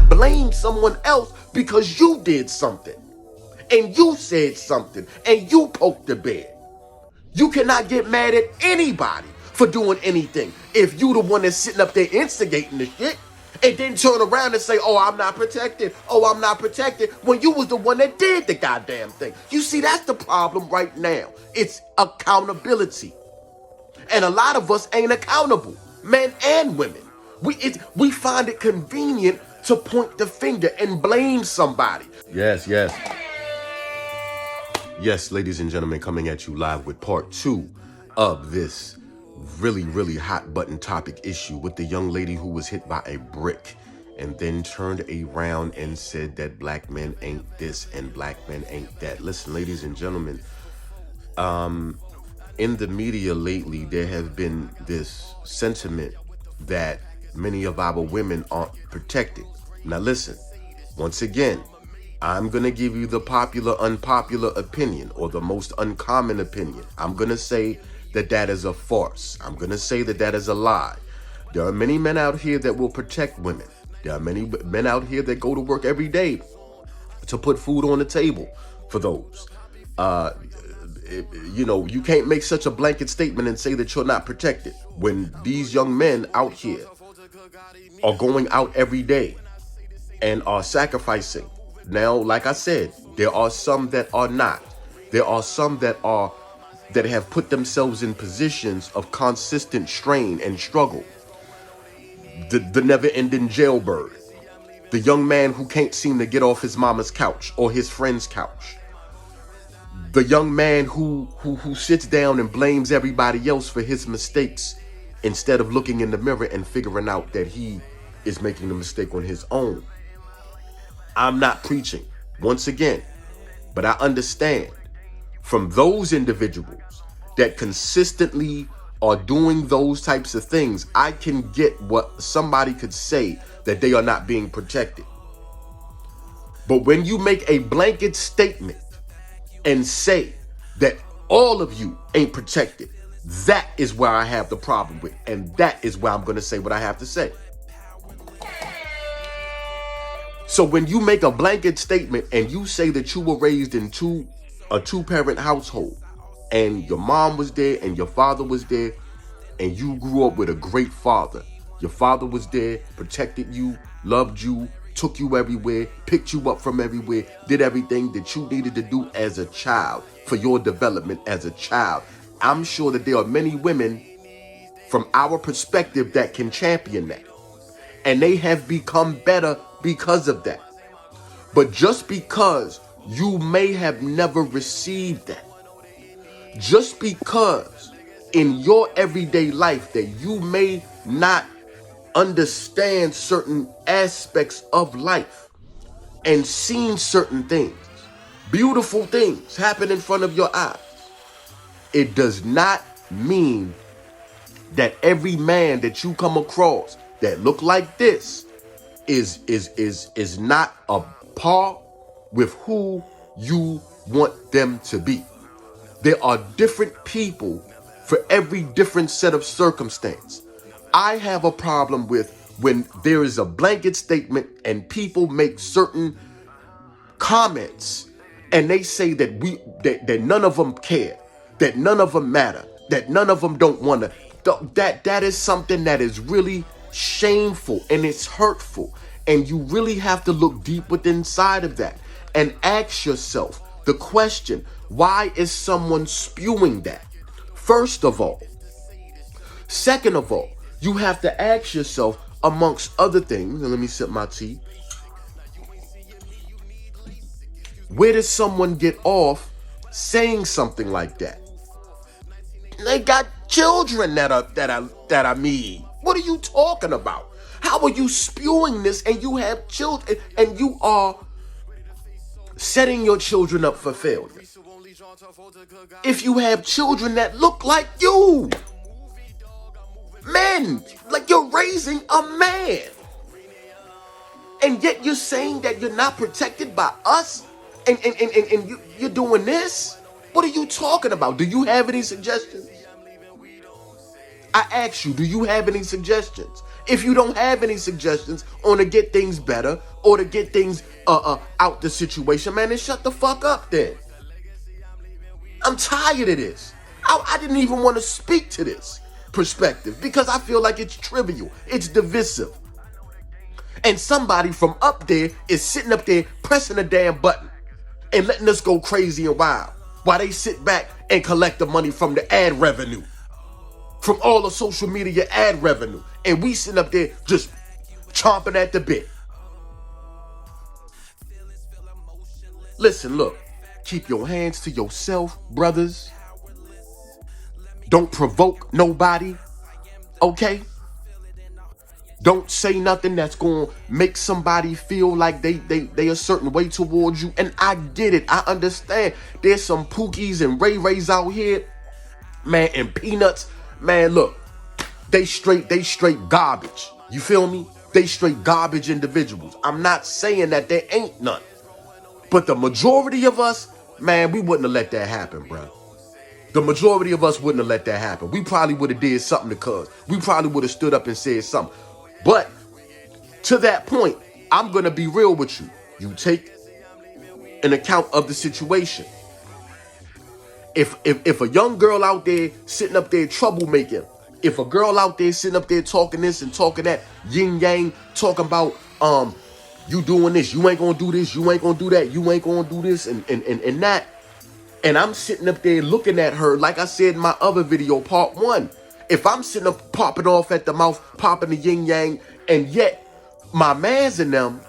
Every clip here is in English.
cannot blame someone else because you did something and you said something and you poked the bear. You cannot get mad at anybody for doing anything if you the one that's sitting up there instigating the shit and then turn around and say, oh, I'm not protected. Oh, I'm not protected, when you was the one that did the goddamn thing. You see, that's the problem right now. It's accountability. And a lot of us ain't accountable, men and women. We find it convenient to point the finger and blame somebody. Yes. Yes, ladies and gentlemen, coming at you live with part 2 of this really hot button topic issue with the young lady who was hit by a brick and then turned around and said that black men ain't this and black men ain't that. Listen, ladies and gentlemen, in the media lately, there has been this sentiment that many of our women aren't protected. Now listen, once again, I'm going to give you the popular, unpopular opinion, or the most uncommon opinion. I'm going to say that that is a farce. I'm going to say that that is a lie. There are many men out here that will protect women. There are many men out here that go to work every day to put food on the table for those. You can't make such a blanket statement and say that you're not protected when these young men out here are going out every day and are sacrificing. Now, like I said, there are some that are not. There are some that have put themselves in positions of consistent strain and struggle. The never-ending jailbird, the young man who can't seem to get off his mama's couch or his friend's couch, the young man who sits down and blames everybody else for his mistakes instead of looking in the mirror and figuring out that he is making the mistake on his own. I'm not preaching, once again, but I understand from those individuals that consistently are doing those types of things, I can get what somebody could say that they are not being protected. But when you make a blanket statement and say that all of you ain't protected, that is where I have the problem with, and that is where I'm going to say what I have to say. So when you make a blanket statement and you say that you were raised in a two-parent household and your mom was there and your father was there and you grew up with a great father, your father was there, protected you, loved you, took you everywhere, picked you up from everywhere, did everything that you needed to do as a child for your development as a child. I'm sure that there are many women from our perspective that can champion that. And they have become better because of that. But just because you may have never received that, just because in your everyday life that you may not understand certain aspects of life and seen certain things, beautiful things happen in front of your eyes, it does not mean that every man that you come across that look like this is not a par with who you want them to be. There are different people for every different set of circumstance. I have a problem with when there is a blanket statement and people make certain comments and they say that none of them care, that none of them matter, that none of them don't want to. That is something that is really shameful and it's hurtful. And you really have to look deep within inside of that and ask yourself the question, why is someone spewing that? First of all. Second of all, you have to ask yourself, amongst other things, and let me sip my tea, where does someone get off saying something like that? They got children that are me. What are you talking about? How are you spewing this and you have children and you are setting your children up for failure? If you have children that look like you, men, like you're raising a man, and yet you're saying that you're not protected by us and you're doing this? What are you talking about? Do you have any suggestions? I ask you, do you have any suggestions? If you don't have any suggestions on to get things better or to get things out the situation, man, then shut the fuck up then. I'm tired of this. I didn't even want to speak to this perspective because I feel like it's trivial. It's divisive. And somebody from up there is sitting up there pressing a damn button and letting us go crazy and wild while they sit back and collect the money from the ad revenue, from all the social media ad revenue. And we sitting up there just chomping at the bit. Listen, look, keep your hands to yourself, brothers. Don't provoke nobody, okay? Don't say nothing that's going to make somebody feel like they a certain way towards you. And I get it. I understand. There's some Pookies and Ray Rays out here, man, and Peanuts. Man, look, they straight garbage. You feel me? They straight garbage individuals. I'm not saying that there ain't none. But the majority of us, man, we wouldn't have let that happen, bro. The majority of us wouldn't have let that happen. We probably would have did something to cuz. We probably would have stood up and said something. But to that point, I'm going to be real with you. You take an account of the situation. If a young girl out there sitting up there troublemaking, if a girl out there sitting up there talking this and talking that, yin yang, talking about you doing this, you ain't gonna do this, you ain't gonna do that, you ain't gonna do this and that. And I'm sitting up there looking at her, like I said in my other video, part 1. If I'm sitting up popping off at the mouth, popping the yin yang, and yet my mans in them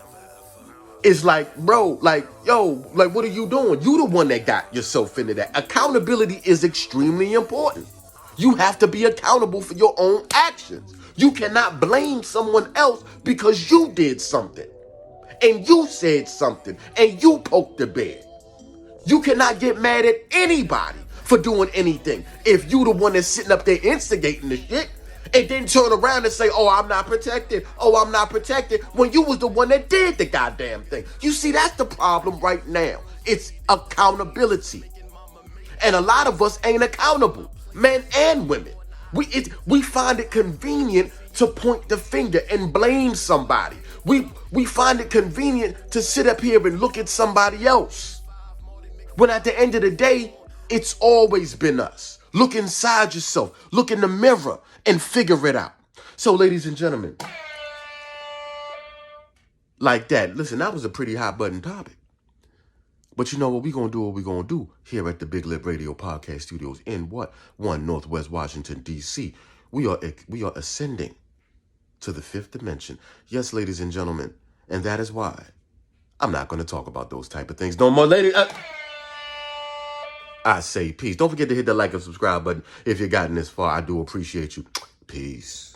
is like, bro, like, yo, like, what are you doing? You the one that got yourself into that. Accountability is extremely important. You have to be accountable for your own actions. You cannot blame someone else because you did something and you said something and you poked the bear. You cannot get mad at anybody for doing anything if you the one that's sitting up there instigating the shit and then turn around and say, oh, I'm not protected. Oh, I'm not protected, when you was the one that did the goddamn thing. You see, that's the problem right now. It's accountability. And a lot of us ain't accountable, men and women. We find it convenient to point the finger and blame somebody. We find it convenient to sit up here and look at somebody else. When at the end of the day, it's always been us. Look inside yourself. Look in the mirror and figure it out. So, ladies and gentlemen, like that. Listen, that was a pretty hot button topic. But you know what? We're going to do here at the Big Lip Radio Podcast Studios in 1 Northwest Washington, D.C. We are ascending to the 5th dimension. Yes, ladies and gentlemen. And that is why I'm not going to talk about those type of things no more, ladies. I say peace. Don't forget to hit the like and subscribe button if you've gotten this far. I do appreciate you. Peace.